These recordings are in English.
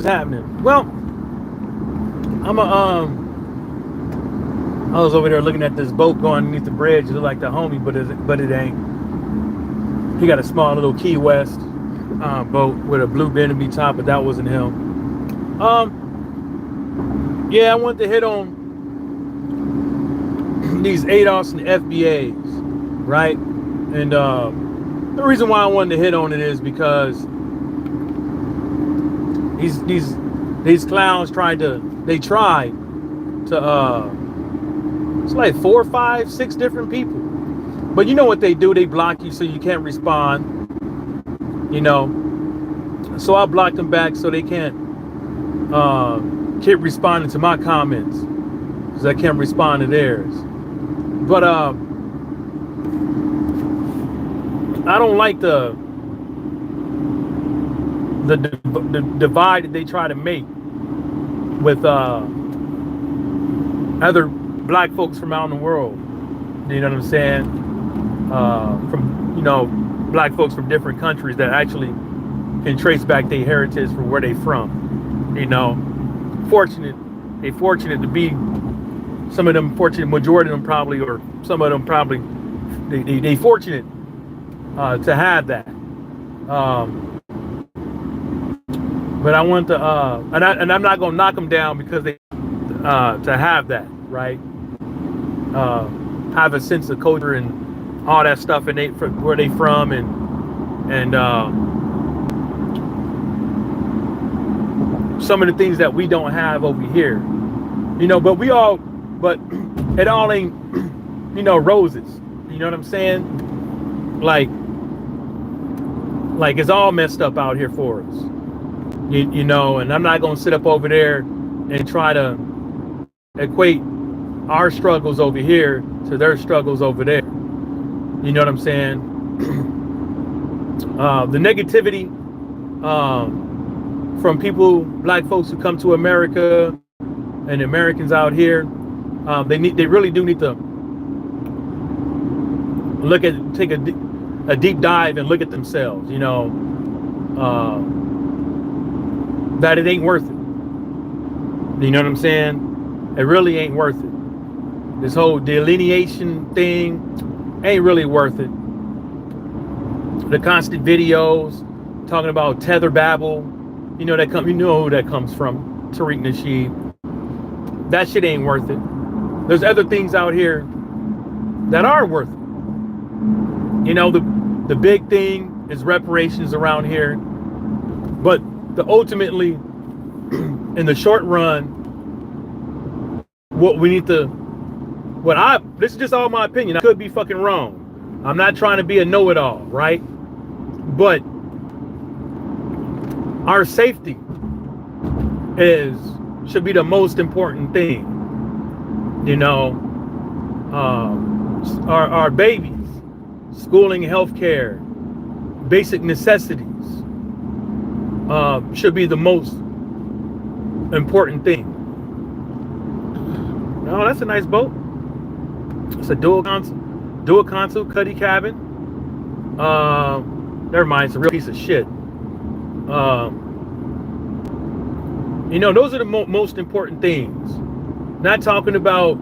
happening? Well, I'm a I was over there looking at this boat going underneath the bridge. It looked like the homie, but it ain't. He got a small little Key West boat with a blue Bentley top, but that wasn't him. Yeah, I wanted to hit on these ADOS and FBAs, right? And the reason why I wanted to hit on it is because these clowns tried to it's like 4, 5, 6 different people. But you know what they do? They block you so you can't respond. You know, so I blocked them back so they can't keep responding to my comments because I can't respond to theirs. But I don't like the divide that they try to make with other black folks from out in the world. You know what I'm saying? From black folks from different countries that actually can trace back their heritage from where they from. You know, they fortunate to be, some of them fortunate, majority of them probably, or some of them probably, they fortunate to have that. But I want to, and I'm not gonna knock them down because they to have that, right? Have a sense of culture and all that stuff, and where they from, and some of the things that we don't have over here, but it all ain't, roses. You know what I'm saying? Like it's all messed up out here for us. And I'm not gonna sit up over there and try to equate our struggles over here to their struggles over there. You know what I'm saying? The negativity from people, black folks who come to America, and Americans out here, they really do need to take a deep dive and look at themselves. That it ain't worth it. You know what I'm saying? It really ain't worth it. This whole delineation thing ain't really worth it. The constant videos talking about tether babble, you know who that comes from, Tariq Nasheed. That shit ain't worth it. There's other things out here that are worth it. The big thing is reparations around here, but ultimately, in the short run, what we need to, this is just all my opinion. I could be fucking wrong. I'm not trying to be a know-it-all, right? But our safety should be the most important thing. Our babies, schooling, healthcare, basic necessities should be the most important thing. Oh, that's a nice boat. It's a dual console cuddy cabin. Never mind, it's a real piece of shit. Those are the most important things. Not talking about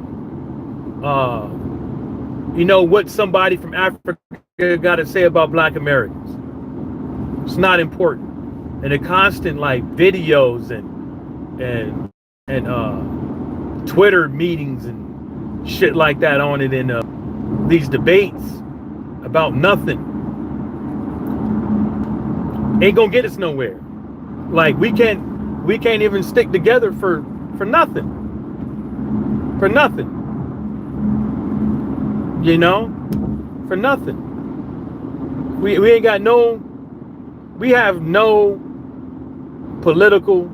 what somebody from Africa got to say about black Americans. It's not important. And the constant videos and Twitter meetings and shit like that on it, and these debates about nothing ain't gonna get us nowhere. We can't even stick together for nothing. For nothing. For nothing. We ain't got we have no political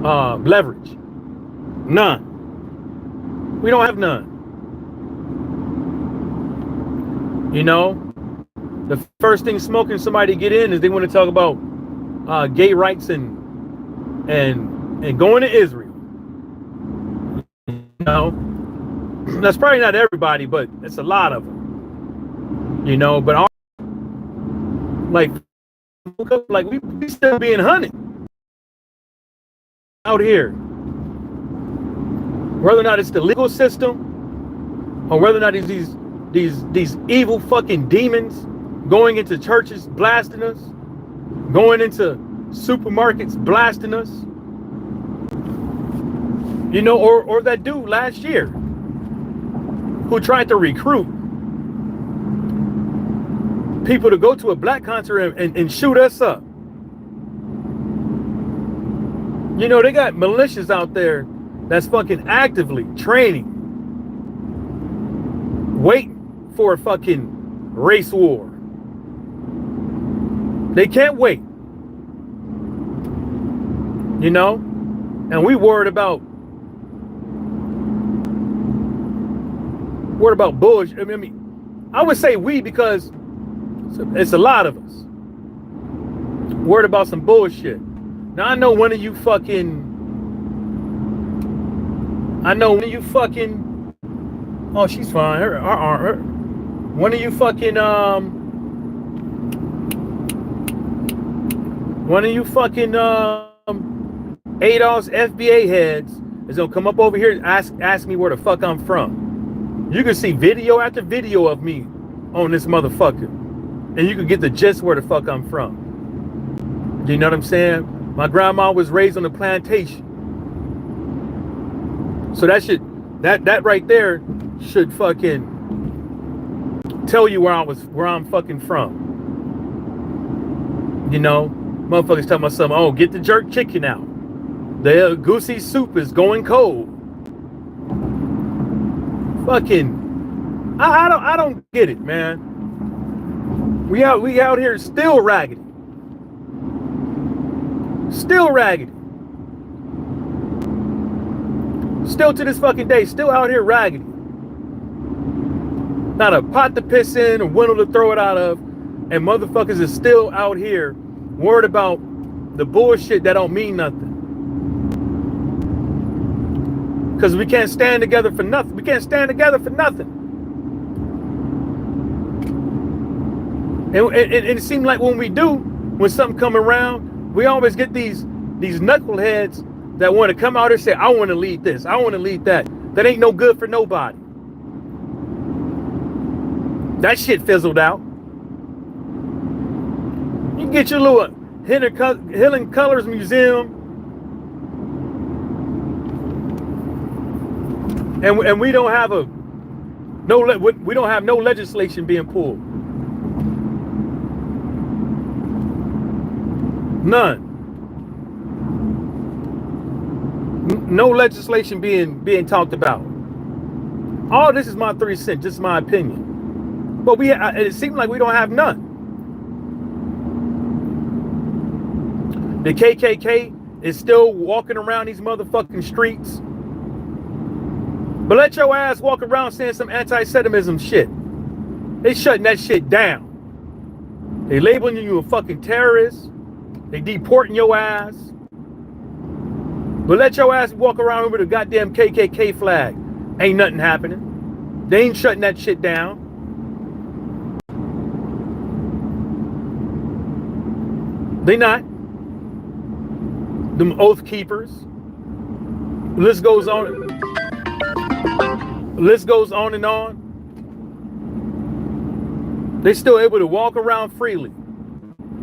leverage. None. We don't have none. The first thing smoking somebody get in is they want to talk about gay rights and going to Israel. That's probably not everybody, but it's a lot of them. But like we still being hunted out here. Whether or not it's the legal system, or whether or not it's these evil fucking demons going into churches blasting us, going into supermarkets blasting us. You know, or that dude last year who tried to recruit people to go to a black concert and shoot us up. You know, they got militias out there that's fucking actively training, waiting for a fucking race war. They can't wait. You know? And we worried about bullshit. I mean, I would say we because it's a lot of us worried about some bullshit. Now I know one of you fucking. Oh, she's fine. One of you fucking ADOS FBA heads is gonna come up over here and ask me where the fuck I'm from. You can see video after video of me on this motherfucker, and you can get the gist where the fuck I'm from. You know what I'm saying? My grandma was raised on a plantation, so that right there should fucking tell you where I'm fucking from. You know, motherfuckers tell my son, oh, get the jerk chicken out. The goosey soup is going cold. Fucking, I don't get it, man. We out here still raggedy. Still raggedy. Still to this fucking day, still out here raggedy. Not a pot to piss in, a window to throw it out of, and motherfuckers is still out here worried about the bullshit that don't mean nothing. Because we can't stand together for nothing. We can't stand together for nothing. And it seems like when we do, when something come around, we always get these knuckleheads that want to come out and say, I want to lead this, I want to lead that. That ain't no good for nobody. That shit fizzled out. You can get your little Hidden Colors Museum, and we don't have we don't have no legislation being pulled. None. No legislation being talked about. All this is my 3 cents, just my opinion. But it seems like we don't have none. The KKK is still walking around these motherfucking streets. But let your ass walk around saying some anti-Semitism shit. They shutting that shit down. They labeling you a fucking terrorist. They deporting your ass. But let your ass walk around with a goddamn KKK flag. Ain't nothing happening. They ain't shutting that shit down. They not. Them oath keepers. The list goes on. The list goes on and on. They still able to walk around freely.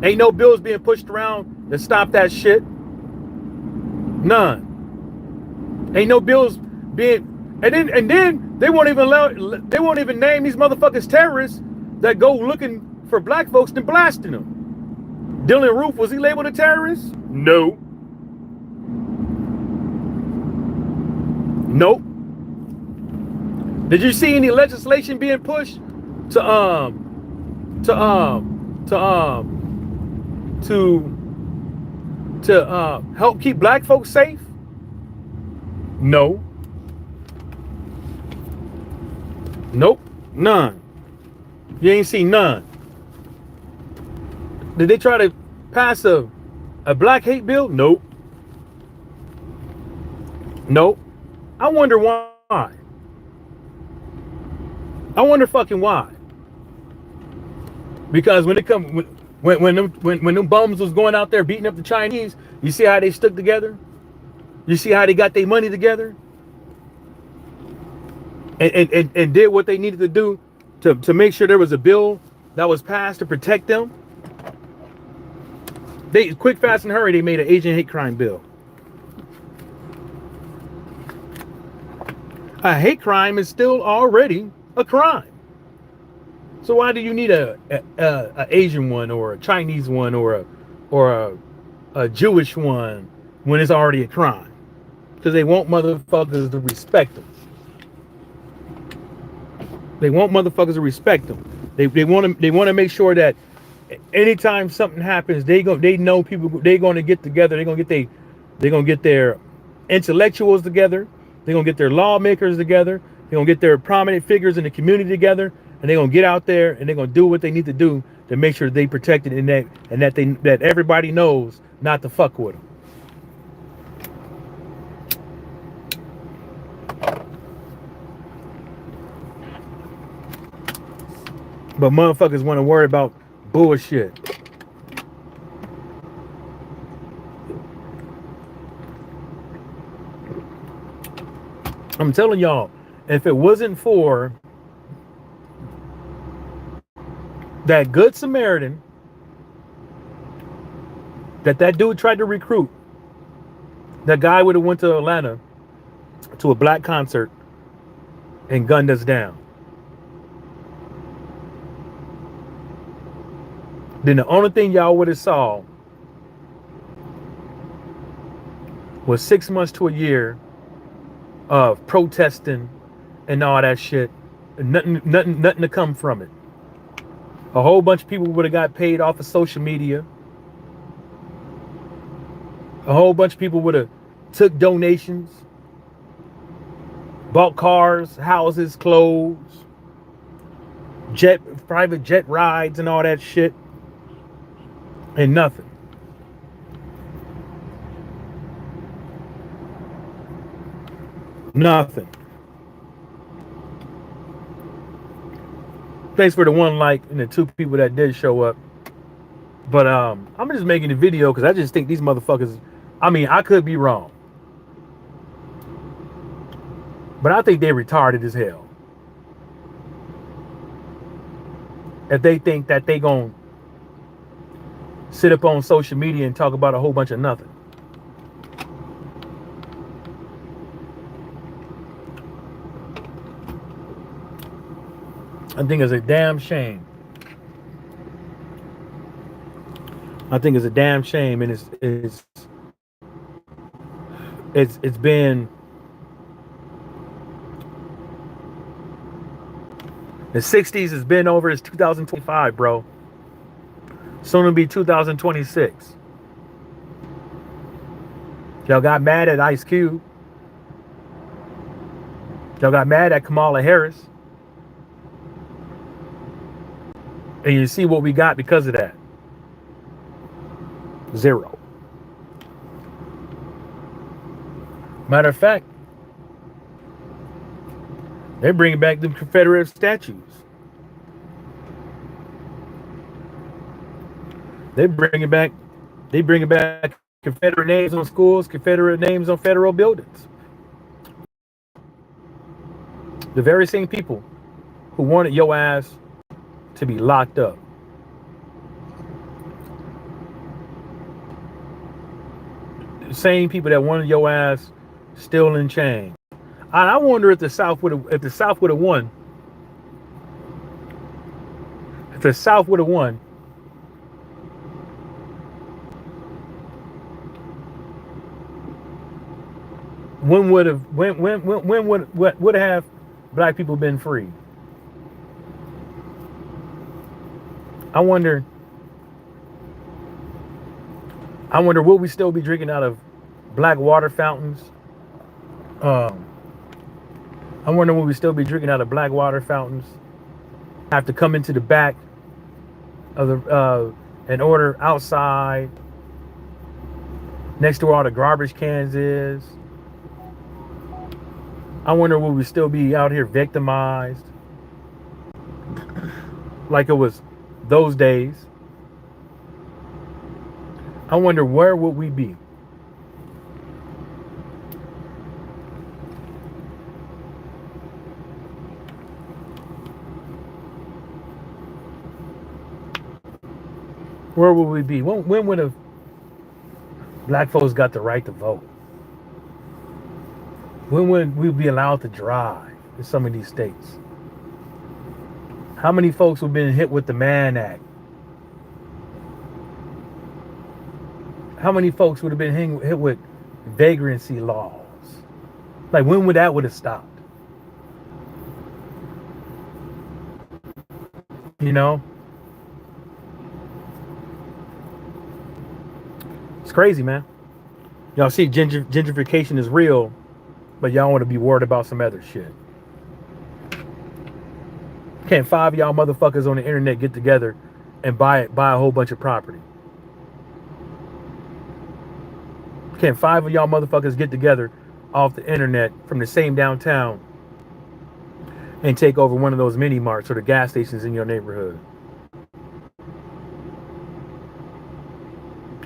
Ain't no bills being pushed around to stop that shit. None. Ain't no bills being, and then they won't even name these motherfuckers terrorists that go looking for black folks and blasting them. Dylan Roof, was he labeled a terrorist? No. Nope. Did you see any legislation being pushed to help keep black folks safe? No. Nope. None. You ain't seen none. Did they try to pass a black hate bill? Nope. Nope. I wonder why. I wonder fucking why. Because when When them bums was going out there beating up the Chinese, you see how they stuck together? You see how they got their money together? And did what they needed to do to make sure there was a bill that was passed to protect them. They quick, fast, and hurry, they made an Asian hate crime bill. A hate crime is still already a crime. So why do you need a Asian one or a Chinese one or a Jewish one when it's already a crime? Because they want motherfuckers to respect them. They want motherfuckers to respect them. They want to make sure that anytime something happens, they know people. They're going to get together. They're going to get their intellectuals together. They're going to get their lawmakers together. They're going to get their prominent figures in the community together, and they're going to get out there and they're going to do what they need to do to make sure they protected and that everybody knows not to fuck with them. But motherfuckers want to worry about bullshit. I'm telling y'all, if it wasn't for that good Samaritan that dude tried to recruit, that guy would have went to Atlanta to a black concert and gunned us down. Then the only thing y'all would have saw was 6 months to a year of protesting and all that shit. And nothing to come from it. A whole bunch of people would have got paid off of social media. A whole bunch of people would have took donations, bought cars, houses, clothes, private jet rides and all that shit. And nothing. Nothing. Thanks for the one like and the 2 people that did show up. But I'm just making the video because I just think these motherfuckers, I mean, I could be wrong, but I think they're retarded as hell. If they think that they gonna sit up on social media and talk about a whole bunch of nothing. I think it's a damn shame. I think it's a damn shame, and it's been the 60s has been over. It's 2025, bro. Soon to be 2026. Y'all got mad at Ice Cube. Y'all got mad at Kamala Harris. And you see what we got because of that. 0. Matter of fact, they're bringing back the Confederate statues. They bringing back Confederate names on schools, Confederate names on federal buildings. The very same people who wanted your ass to be locked up. The same people that wanted your ass still in chains. I wonder if the South would have won. If the South would have won, when would have black people been free? I wonder will we still be drinking out of black water fountains? I wonder will we still be drinking out of black water fountains? Have to come into the back of the and order outside next to where all the garbage cans is. I wonder will we still be out here victimized like it was those days. I wonder where would we be? Where would we be? When would have black folks got the right to vote? When would we be allowed to drive in some of these states? How many folks have been hit with the Mann Act? How many folks would have been hit with vagrancy laws? Like, when would that would have stopped? You know? It's crazy, man. Y'all see gentrification is real, but y'all want to be worried about some other shit. Can't 5 of y'all motherfuckers on the internet get together and buy a whole bunch of property? Can't 5 of y'all motherfuckers get together off the internet from the same downtown and take over one of those mini marts or the gas stations in your neighborhood?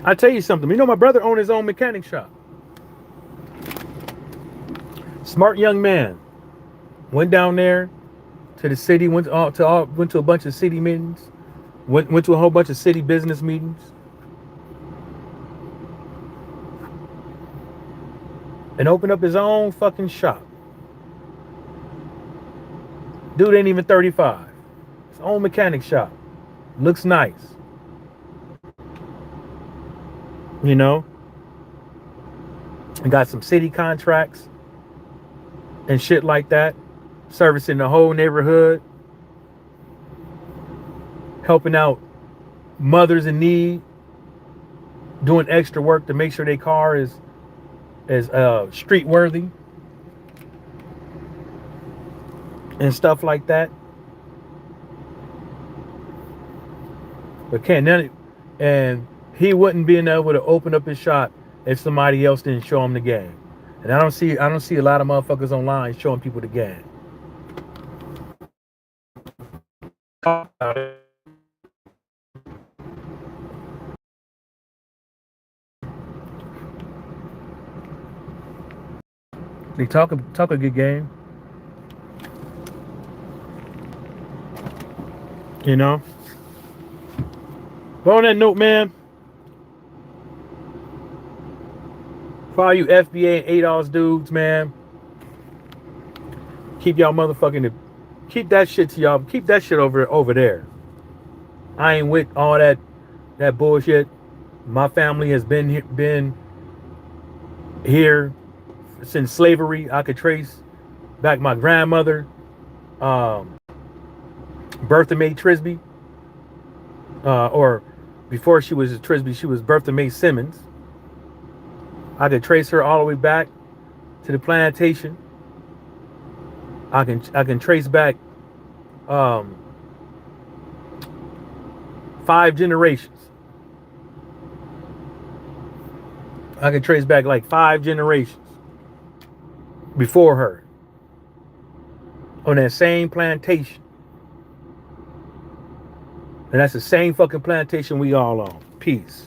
I tell you something. You know, my brother owned his own mechanic shop. Smart young man. Went down there to the city. Went to a bunch of city meetings. Went to a whole bunch of city business meetings. And opened up his own fucking shop. Dude ain't even 35. His own mechanic shop. Looks nice. You know? And got some city contracts and shit like that. Servicing the whole neighborhood. Helping out mothers in need. Doing extra work to make sure their car is street worthy. And stuff like that. But can't none of, and he wouldn't be able to open up his shop if somebody else didn't show him the game. And I don't see a lot of motherfuckers online showing people the game. They talk a good game. You know? But on that note, man, for all you FBA and ADOS dudes, man, keep y'all motherfucking, keep that shit to y'all, keep that shit over there. I ain't with all that bullshit. My family has been here since slavery. I could trace back my grandmother, Bertha Mae Trisby, or before she was a Trisby, she was Bertha Mae Simmons. I could trace her all the way back to the plantation. I can trace back 5 generations. I can trace back like 5 generations before her on that same plantation. And that's the same fucking plantation we all on. Peace.